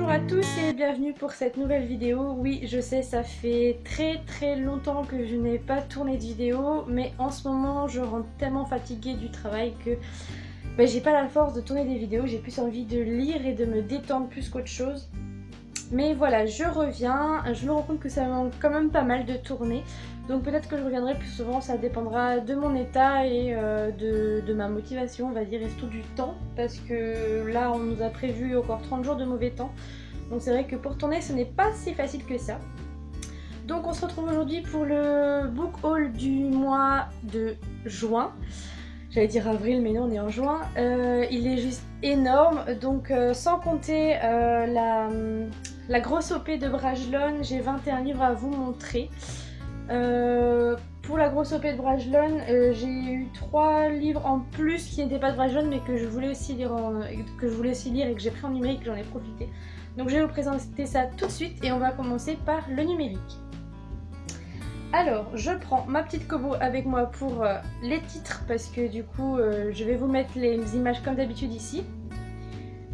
Bonjour à tous et bienvenue pour cette nouvelle vidéo. Oui, je sais, ça fait très longtemps que je n'ai pas tourné de vidéo, mais en ce moment je rentre tellement fatiguée du travail que j'ai pas la force de tourner des vidéos, j'ai plus envie de lire et de me détendre plus qu'autre chose. Mais voilà, je reviens, je me rends compte que ça me manque quand même pas mal de tourner, donc peut-être que je reviendrai plus souvent, ça dépendra de mon état et de ma motivation, on va dire, et surtout du temps, parce que là on nous a prévu encore 30 jours de mauvais temps, donc c'est vrai que pour tourner ce n'est pas si facile que ça. Donc on se retrouve aujourd'hui pour le book haul du mois de juin. J'allais dire avril, mais non, on est en juin. Il est juste énorme, donc sans compter la grosse OP de Brajlon, j'ai 21 livres à vous montrer. Pour la grosse OP de Brajlon, j'ai eu 3 livres en plus qui n'étaient pas de Brajlon, mais que je voulais aussi lire, et que j'ai pris en numérique, j'en ai profité. Donc je vais vous présenter ça tout de suite et on va commencer par le numérique. Alors, je prends ma petite Kobo avec moi pour les titres parce que du coup, je vais vous mettre les images comme d'habitude ici.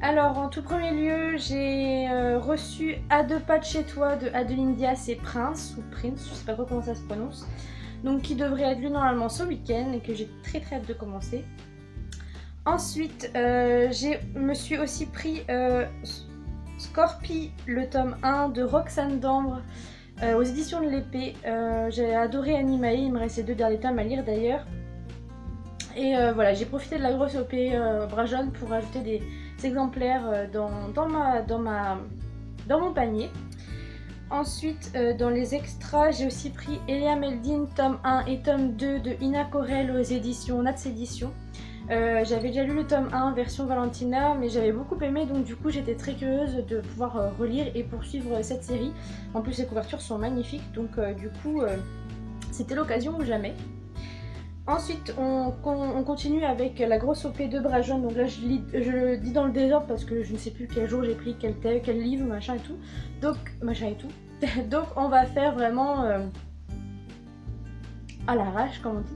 Alors, en tout premier lieu, j'ai reçu À deux pas de chez toi de Adeline Diaz et Prince, ou Prince, je sais pas trop comment ça se prononce. Donc, qui devrait être lu normalement ce week-end et que j'ai très hâte de commencer. Ensuite, je me suis aussi pris Scorpie, le tome 1 de Roxane Dambre. Aux éditions de l'épée, j'ai adoré Animae, il me restait 2 derniers tomes à lire d'ailleurs. Et voilà, j'ai profité de la grosse OP Brajlon pour ajouter des exemplaires dans mon panier. Ensuite, dans les extras, j'ai aussi pris Elia Meldin, tome 1 et tome 2 de Ina Corel aux éditions Nats Éditions. J'avais déjà lu le tome 1 version Valentina, mais j'avais beaucoup aimé, donc du coup j'étais très curieuse de pouvoir relire et poursuivre cette série. En plus les couvertures sont magnifiques, donc du coup c'était l'occasion ou jamais. Ensuite on continue avec la grosse OP de Brajlon, donc là je le dis dans le désordre parce que je ne sais plus quel jour j'ai pris quel livre, machin et tout. Donc on va faire vraiment à l'arrache comme on dit.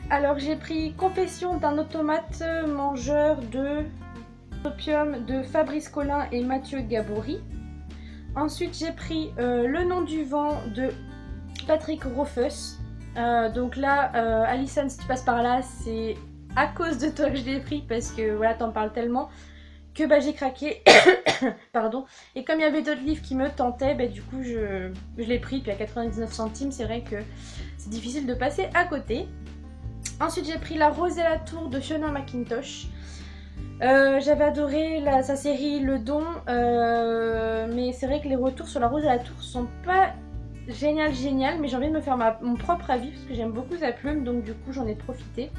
Alors j'ai pris Confession d'un automate mangeur de opium de Fabrice Collin et Mathieu Gabory. Ensuite j'ai pris Le nom du vent de Patrick Roufus. Donc là, Alison, si tu passes par là, c'est à cause de toi que je l'ai pris parce que voilà, t'en parles tellement que j'ai craqué. Pardon. Et comme il y avait d'autres livres qui me tentaient, du coup je l'ai pris. Puis à 99 centimes, c'est vrai que c'est difficile de passer à côté. Ensuite j'ai pris La Rose et la Tour de Fiona McIntosh. J'avais adoré sa série Le Don, mais c'est vrai que les retours sur La Rose et la Tour sont pas génial, mais j'ai envie de me faire mon propre avis parce que j'aime beaucoup sa plume, donc du coup j'en ai profité.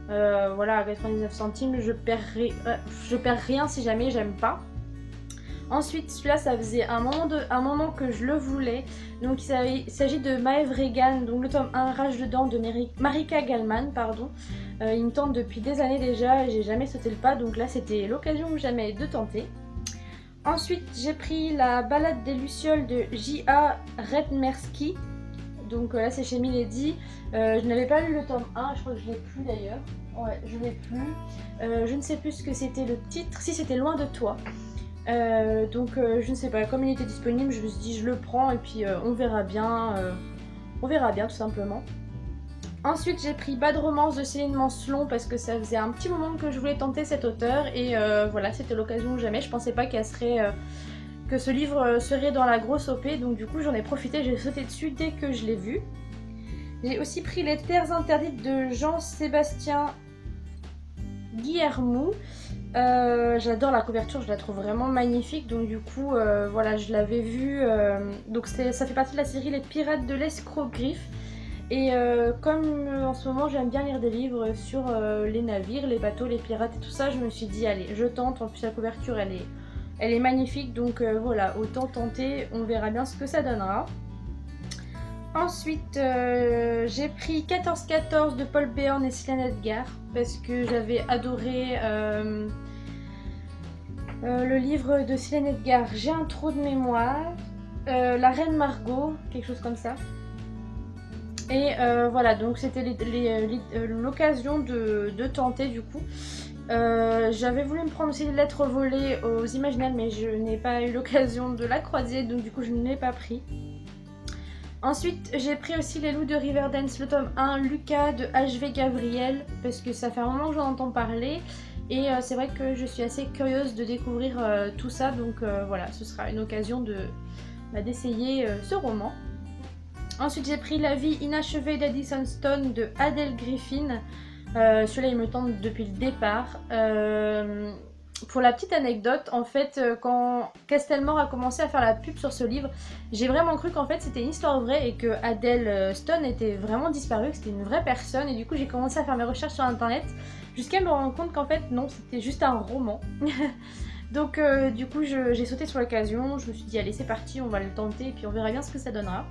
Voilà, à 99 centimes, je perds rien si jamais j'aime pas. Ensuite, celui-là, ça faisait un moment que je le voulais. Donc il s'agit de Maeve Regan, donc le tome 1, Rage dedans de Marika Gallman, pardon. Il me tente depuis des années déjà et j'ai jamais sauté le pas, donc là c'était l'occasion ou jamais de tenter. Ensuite, j'ai pris La balade des Lucioles de J.A. Redmersky. Donc là, c'est chez Milady. Je n'avais pas lu le tome 1, je crois que je l'ai plus d'ailleurs. Ouais, je l'ai plus. Je ne sais plus ce que c'était le titre. Si, c'était Loin de toi. Donc je ne sais pas, comme il était disponible, je me suis dit je le prends et puis on verra bien. On verra bien tout simplement. Ensuite j'ai pris Bad Romance de Céline Mancelon parce que ça faisait un petit moment que je voulais tenter cet auteur et voilà, c'était l'occasion ou jamais. Je pensais pas que ce livre serait dans la grosse OP, donc du coup j'en ai profité, j'ai sauté dessus dès que je l'ai vu. J'ai aussi pris Les Terres interdites de Jean-Sébastien Guillermou. J'adore la couverture, je la trouve vraiment magnifique, donc du coup voilà, je l'avais vue. Donc ça fait partie de la série Les Pirates de l'escroc-griffe. Et comme en ce moment j'aime bien lire des livres sur les navires, les bateaux, les pirates et tout ça, je me suis dit allez, je tente. En plus la couverture elle est magnifique, donc voilà, autant tenter, on verra bien ce que ça donnera. Ensuite j'ai pris 14-14 de Paul Béorn et Céline Edgar parce que j'avais adoré le livre de Céline Edgar, J'ai un trou de mémoire, La Reine Margot, quelque chose comme ça. Et voilà, donc c'était l'occasion de tenter du coup. J'avais voulu me prendre aussi les lettres volées aux Imaginales, mais je n'ai pas eu l'occasion de la croiser, donc du coup je ne l'ai pas pris. Ensuite, j'ai pris aussi Les Loups de Riverdance, le tome 1, Lucas de H.V. Gabriel, parce que ça fait un moment que j'en entends parler. Et c'est vrai que je suis assez curieuse de découvrir tout ça, donc voilà, ce sera une occasion d'essayer ce roman. Ensuite, j'ai pris La vie inachevée d'Addison Stone de Adele Griffin. Celui-là, il me tente depuis le départ. Pour la petite anecdote, en fait, quand Castelmore a commencé à faire la pub sur ce livre, j'ai vraiment cru qu'en fait c'était une histoire vraie et que Adele Stone était vraiment disparue, que c'était une vraie personne. Et du coup, j'ai commencé à faire mes recherches sur internet jusqu'à me rendre compte qu'en fait, non, c'était juste un roman. Donc, du coup, j'ai sauté sur l'occasion. Je me suis dit, allez, c'est parti, on va le tenter et puis on verra bien ce que ça donnera.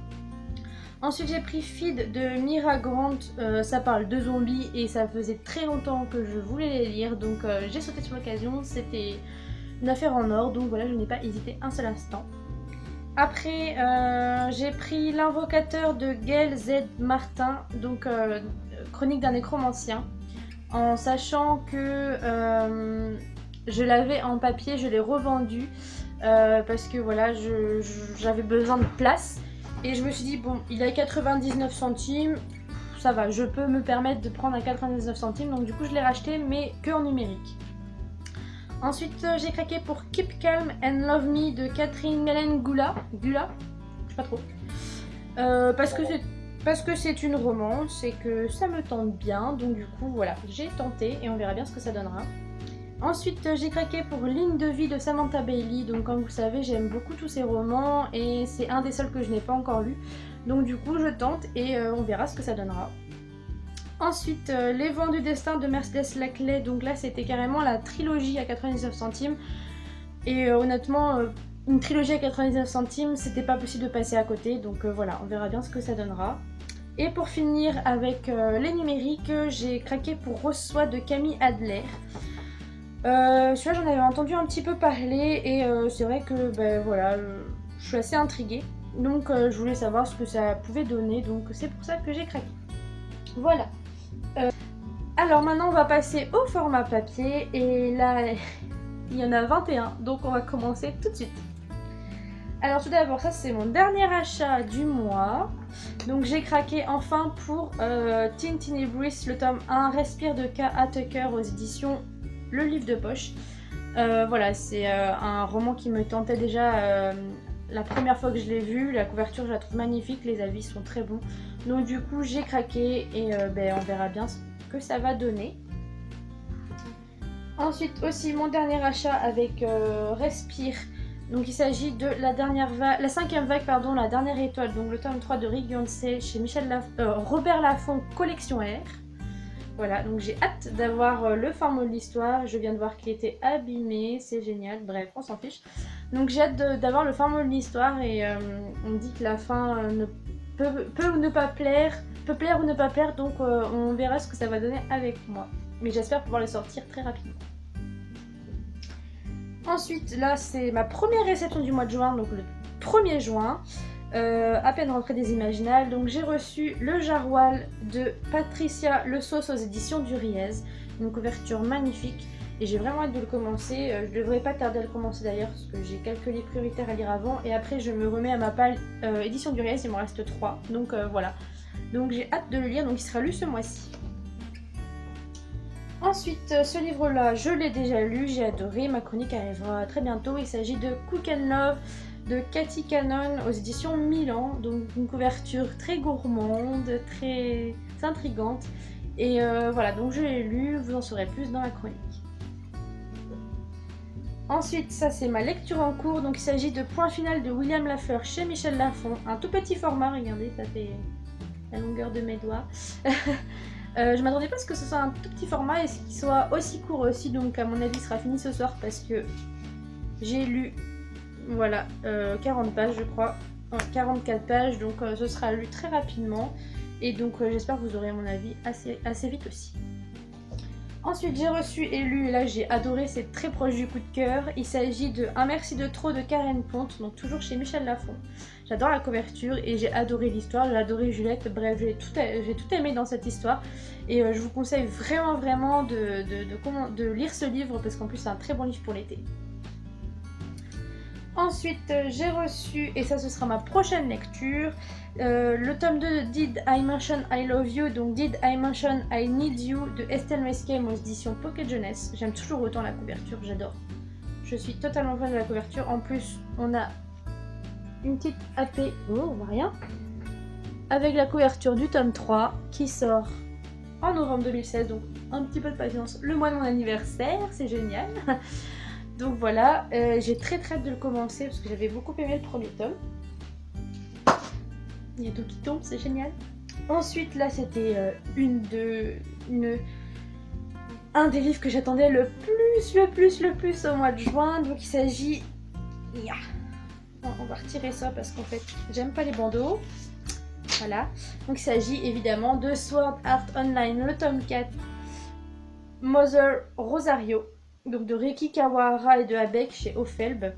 Ensuite, j'ai pris Feed de Mira Grant. Ça parle de zombies et ça faisait très longtemps que je voulais les lire, donc j'ai sauté sur l'occasion. C'était une affaire en or, donc voilà, je n'ai pas hésité un seul instant. Après, j'ai pris L'Invocateur de Gail Z. Martin, donc Chronique d'un nécromancien, en sachant que je l'avais en papier, je l'ai revendu parce que voilà, j'avais besoin de place. Et je me suis dit, bon, il est à 99 centimes, ça va, je peux me permettre de prendre à 99 centimes, donc du coup je l'ai racheté, mais que en numérique. Ensuite, j'ai craqué pour Keep Calm and Love Me de Catherine Mellen Gula, je sais pas trop, parce que c'est une romance et que ça me tente bien, donc du coup voilà, j'ai tenté et on verra bien ce que ça donnera. Ensuite, j'ai craqué pour Ligne de vie de Samantha Bailey. Donc, comme vous savez, j'aime beaucoup tous ces romans et c'est un des seuls que je n'ai pas encore lu. Donc, du coup, je tente et on verra ce que ça donnera. Ensuite, Les Vents du Destin de Mercedes Laclais. Donc là, c'était carrément la trilogie à 99 centimes. Et honnêtement, une trilogie à 99 centimes, c'était pas possible de passer à côté. Donc voilà, on verra bien ce que ça donnera. Et pour finir avec les numériques, j'ai craqué pour Rose-Soie de Camille Adler. Celui-là, j'en avais entendu un petit peu parler et c'est vrai que voilà, je suis assez intriguée. Donc je voulais savoir ce que ça pouvait donner, donc c'est pour ça que j'ai craqué. Voilà. Alors maintenant, on va passer au format papier et là, il y en a 21, donc on va commencer tout de suite. Alors tout d'abord, ça c'est mon dernier achat du mois. Donc j'ai craqué enfin pour Tintinibris, le tome 1, Respire de K.A. Tucker aux éditions Le Livre de Poche. Voilà, c'est un roman qui me tentait déjà la première fois que je l'ai vu. La couverture, je la trouve magnifique, les avis sont très bons. Donc du coup, j'ai craqué et on verra bien ce que ça va donner. Ensuite aussi, mon dernier achat avec Respire. Donc il s'agit de la cinquième vague, pardon, la dernière étoile. Donc le tome 3 de Rick Yonsei chez Robert Laffont, collection R. Voilà, donc j'ai hâte d'avoir le fin mot de l'histoire. Je viens de voir qu'il était abîmé, c'est génial. Bref, on s'en fiche. Donc j'ai hâte d'avoir le fin mot de l'histoire et on me dit que la fin peut ou ne pas plaire, peut plaire ou ne pas plaire. Donc on verra ce que ça va donner avec moi. Mais j'espère pouvoir le sortir très rapidement. Ensuite, là c'est ma première réception du mois de juin, donc le 1er juin. À peine rentrée des Imaginales, donc j'ai reçu Le Jarwal de Patricia Le Sauce aux éditions du Riez, une couverture magnifique et j'ai vraiment hâte de le commencer. Je devrais pas tarder à le commencer d'ailleurs parce que j'ai quelques livres prioritaires à lire avant et après je me remets à ma palle édition du Riez, il m'en reste 3, donc voilà. Donc j'ai hâte de le lire, donc il sera lu ce mois-ci. Ensuite, ce livre-là, je l'ai déjà lu, j'ai adoré, ma chronique arrivera très bientôt. Il s'agit de Cook and Love de Cathy Cannon aux éditions Milan, donc une couverture très gourmande, très intrigante. Et voilà, donc je l'ai lu, vous en saurez plus dans la chronique. Ensuite, ça c'est ma lecture en cours, donc il s'agit de Point final de William Lafleur chez Michel Lafon. Un tout petit format, regardez, ça fait la longueur de mes doigts. Je m'attendais pas à ce que ce soit un tout petit format et qu'il soit aussi court aussi, donc à mon avis il sera fini ce soir parce que j'ai lu, voilà, 40 pages je crois, 44 pages, donc ce sera lu très rapidement et donc j'espère que vous aurez à mon avis assez vite aussi. Ensuite, j'ai reçu et lu, et là j'ai adoré, c'est très proche du coup de cœur. Il s'agit de Un merci de trop de Karen Ponte, donc toujours chez Michel Lafon. J'adore la couverture et j'ai adoré l'histoire, j'ai adoré Juliette, bref, j'ai tout aimé dans cette histoire. Et je vous conseille vraiment de lire ce livre parce qu'en plus c'est un très bon livre pour l'été. Ensuite, j'ai reçu, et ça ce sera ma prochaine lecture, le tome 2 de Did I Mention I Love You, donc Did I Mention I Need You de Estelle Mesquem aux éditions Pocket Jeunesse. J'aime toujours autant la couverture, j'adore. Je suis totalement fan de la couverture. En plus, on a une petite AP, oh, on voit rien, avec la couverture du tome 3 qui sort en novembre 2016, donc un petit peu de patience, le mois de mon anniversaire, c'est génial. Donc voilà, j'ai très hâte de le commencer parce que j'avais beaucoup aimé le premier tome. Il y a tout qui tombe, c'est génial. Ensuite, là, c'était un des livres que j'attendais le plus au mois de juin. Donc il s'agit... On va retirer ça parce qu'en fait, j'aime pas les bandeaux. Voilà. Donc il s'agit évidemment de Sword Art Online, le tome 4, Mother Rosario. Donc de Reiki Kawahara et de Abeck chez Ophelb.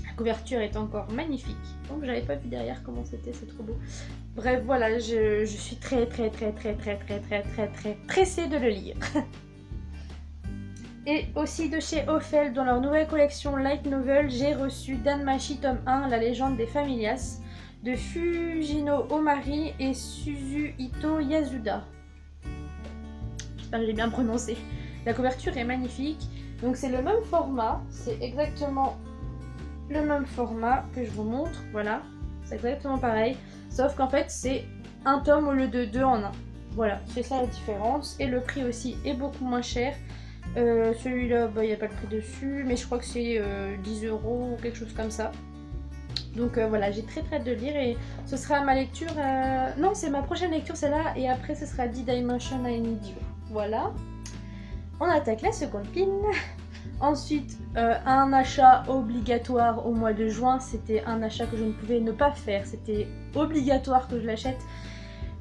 La couverture est encore magnifique. Donc j'avais pas vu derrière comment c'était, c'est trop beau. Bref, voilà, je suis très pressée de le lire. Et aussi de chez Ophelb, dans leur nouvelle collection Light Novel, j'ai reçu Danmachi tome 1, La légende des Familias, de Fujino Omari et Suzuhito Yasuda. J'espère que j'ai bien prononcé. La couverture est magnifique. Donc c'est le même format, c'est exactement le même format que je vous montre, voilà, c'est exactement pareil, sauf qu'en fait c'est un tome au lieu de deux en un. Voilà, c'est ça la différence, et le prix aussi est beaucoup moins cher. Celui-là, il n'y a pas le prix dessus, mais je crois que c'est 10 € ou quelque chose comme ça. Donc voilà, j'ai très hâte de lire et ce sera ma lecture, non c'est ma prochaine lecture celle-là, et après ce sera Did I Mention I Need You. Voilà. On attaque la seconde pile. Ensuite, un achat obligatoire au mois de juin. C'était un achat que je ne pouvais ne pas faire. C'était obligatoire que je l'achète.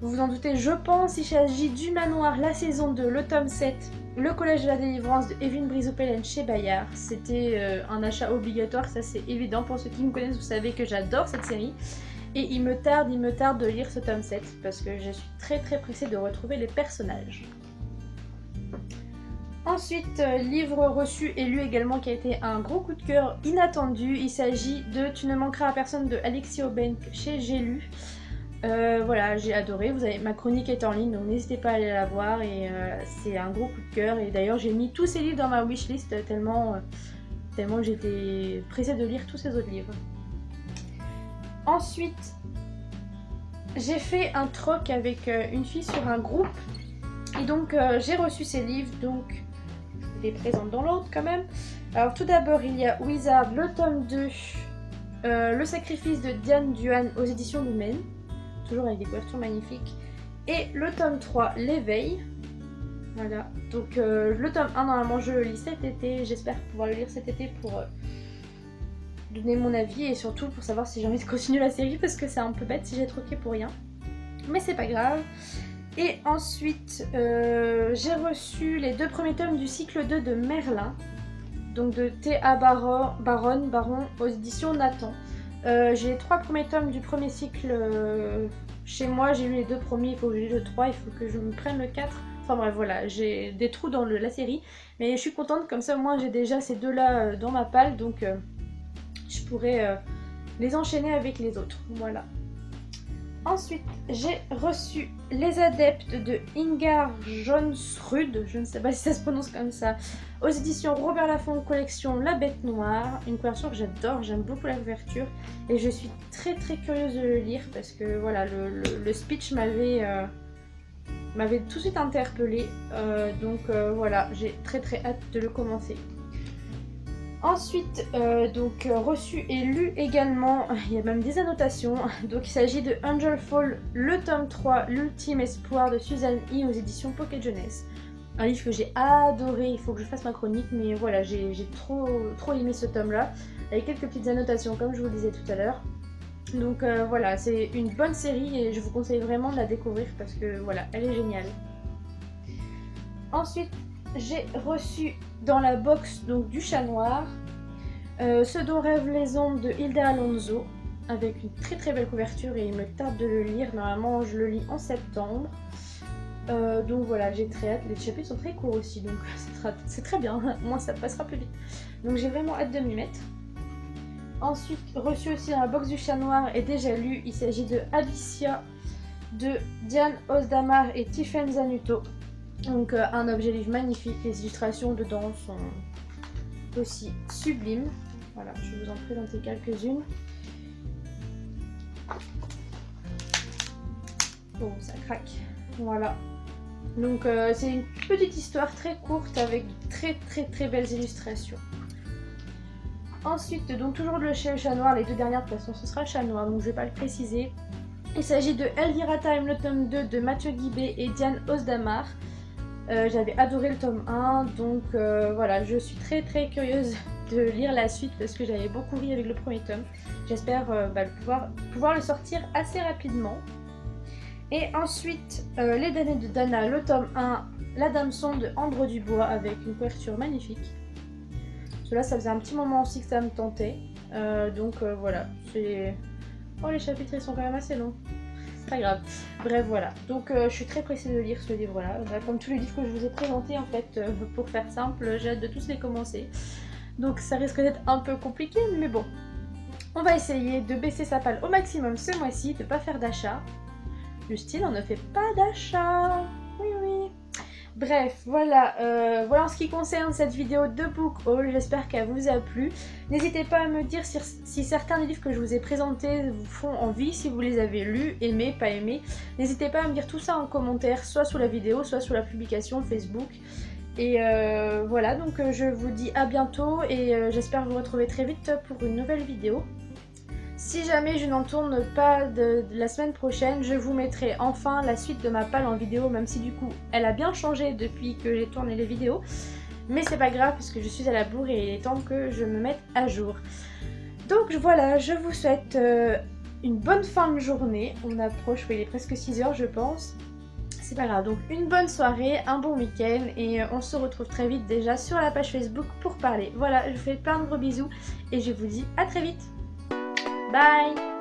Vous vous en doutez, je pense, il s'agit du Manoir, la saison 2, le tome 7, le Collège de la Délivrance de Evelyne Brizopelen chez Bayard. C'était un achat obligatoire, ça c'est évident. Pour ceux qui me connaissent, vous savez que j'adore cette série. Et il me tarde de lire ce tome 7 parce que je suis très pressée de retrouver les personnages. Ensuite, livre reçu et lu également qui a été un gros coup de cœur inattendu. Il s'agit de Tu ne manqueras à personne de Alexis Aubenc chez J'ai lu. Voilà, j'ai adoré. Ma chronique est en ligne, donc n'hésitez pas à aller la voir. Et c'est un gros coup de cœur. Et d'ailleurs, j'ai mis tous ces livres dans ma wishlist tellement j'étais pressée de lire tous ces autres livres. Ensuite, j'ai fait un troc avec une fille sur un groupe. Et donc, j'ai reçu ces livres. Donc, les présente dans l'ordre quand même. Alors tout d'abord il y a Wizard, le tome 2, Le sacrifice de Diane Duane aux éditions Lumen, toujours avec des couvertures magnifiques, et le tome 3, L'éveil. Voilà, donc le tome 1 normalement je le lis cet été, j'espère pouvoir le lire cet été pour donner mon avis et surtout pour savoir si j'ai envie de continuer la série parce que c'est un peu bête si j'ai troqué pour rien, mais c'est pas grave. Et ensuite, j'ai reçu les 2 premiers tomes du cycle 2 de Merlin, donc de Théa Baron aux éditions Nathan. J'ai les 3 premiers tomes du premier cycle chez moi, j'ai lu les 2 premiers, il faut que je lise le 3, il faut que je me prenne le 4. Enfin bref, voilà, j'ai des trous dans la série, mais je suis contente, comme ça au moins j'ai déjà ces 2-là dans ma palle, donc je pourrais les enchaîner avec les autres, voilà. Ensuite, j'ai reçu Les Adeptes de Ingar Jonsrud, je ne sais pas si ça se prononce comme ça, aux éditions Robert Laffont, collection La Bête Noire. Une couverture que j'adore, j'aime beaucoup la couverture et je suis très curieuse de le lire parce que voilà, le speech m'avait tout de suite interpellée. Donc voilà, j'ai très hâte de le commencer. Ensuite, reçu et lu également, il y a même des annotations, donc il s'agit de Angel Fall, le tome 3, l'ultime espoir de Suzanne E aux éditions Pocket Jeunesse. Un livre que j'ai adoré, il faut que je fasse ma chronique, mais voilà, j'ai trop aimé ce tome-là, avec quelques petites annotations comme je vous le disais tout à l'heure. Donc voilà, c'est une bonne série et je vous conseille vraiment de la découvrir parce que voilà, elle est géniale. Ensuite, j'ai reçu dans la box donc du chat noir Ce dont rêvent les ombres de Hilda Alonso, avec une très très belle couverture et il me tarde de le lire. Normalement je le lis en septembre. Donc voilà, j'ai très hâte. Les chapitres sont très courts aussi, donc c'est très bien. Moi ça passera plus vite. Donc j'ai vraiment hâte de m'y mettre. Ensuite, reçu aussi dans la box du chat noir et déjà lu, il s'agit de Alicia de Diane Ozdamar et Tiffaine Zanuto. Donc un objet livre magnifique, les illustrations dedans sont aussi sublimes. Voilà, je vais vous en présenter quelques-unes. Oh, ça craque. Voilà. Donc c'est une petite histoire très courte avec de très belles illustrations. Ensuite, donc toujours chez le chat noir, les deux dernières de toute façon ce sera chat noir, donc je vais pas le préciser. Il s'agit de Elvira Time, le tome 2 de Mathieu Guibé et Diane Ozdamar. J'avais adoré le tome 1, donc voilà, je suis très curieuse de lire la suite parce que j'avais beaucoup ri avec le premier tome. J'espère pouvoir le sortir assez rapidement. Et ensuite, Les damnés de Dana, le tome 1, La Dameçon de Ambre Dubois avec une couverture magnifique. Cela, ça faisait un petit moment aussi que ça me tentait. Donc voilà, c'est... Oh, les chapitres ils sont quand même assez longs. C'est pas grave. Bref, voilà. Donc je suis très pressée de lire ce livre-là. Comme tous les livres que je vous ai présentés, en fait, pour faire simple, j'ai hâte de tous les commencer. Donc ça risque d'être un peu compliqué, mais bon. On va essayer de baisser sa palle au maximum ce mois-ci, de pas faire d'achat. Justine, on ne fait pas d'achat. Oui. Bref, voilà, voilà en ce qui concerne cette vidéo de book haul, j'espère qu'elle vous a plu. N'hésitez pas à me dire si certains des livres que je vous ai présentés vous font envie, si vous les avez lus, aimés, pas aimés. N'hésitez pas à me dire tout ça en commentaire, soit sous la vidéo, soit sous la publication Facebook. Et voilà, donc je vous dis à bientôt et j'espère vous retrouver très vite pour une nouvelle vidéo. Si jamais je n'en tourne pas de la semaine prochaine, je vous mettrai enfin la suite de ma palle en vidéo, même si du coup elle a bien changé depuis que j'ai tourné les vidéos. Mais c'est pas grave puisque je suis à la bourre et il est temps que je me mette à jour. Donc voilà, je vous souhaite une bonne fin de journée. On approche, oui, il est presque 6h je pense. C'est pas grave, donc une bonne soirée, un bon week-end et on se retrouve très vite déjà sur la page Facebook pour parler. Voilà, je vous fais plein de gros bisous et je vous dis à très vite. Bye!